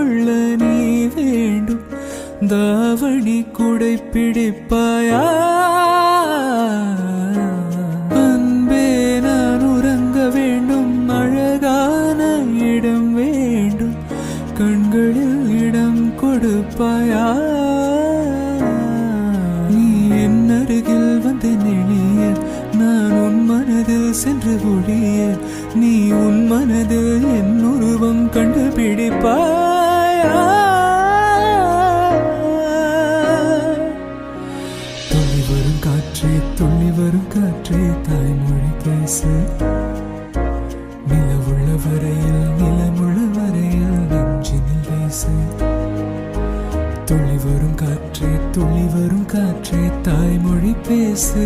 கொள்ள நீ வேண்டும். தாவணி குடை பிடிப்பாயா? அன்பே நான் உறங்க வேண்டும். அழகான இடம் வேண்டும். கண்களில் இடம் கொடுப்பாயா? நீ என் அருகில் வந்து நெளிய நான் உன் மனதில் சென்று ஒழிய நீ உன் மனதில் என் உருவம் கண்டுபிடிப்பாயா? துள்ளி வரும் காற்றே துள்ளி வரும் காற்றே தாய்மொழி பேசு. நிலவுள்ள வரையில் நிலமுள்ள வரையில் நெஞ்சினில் பேசு. துள்ளி வரும் காற்றே தாய்மொழி பேசு.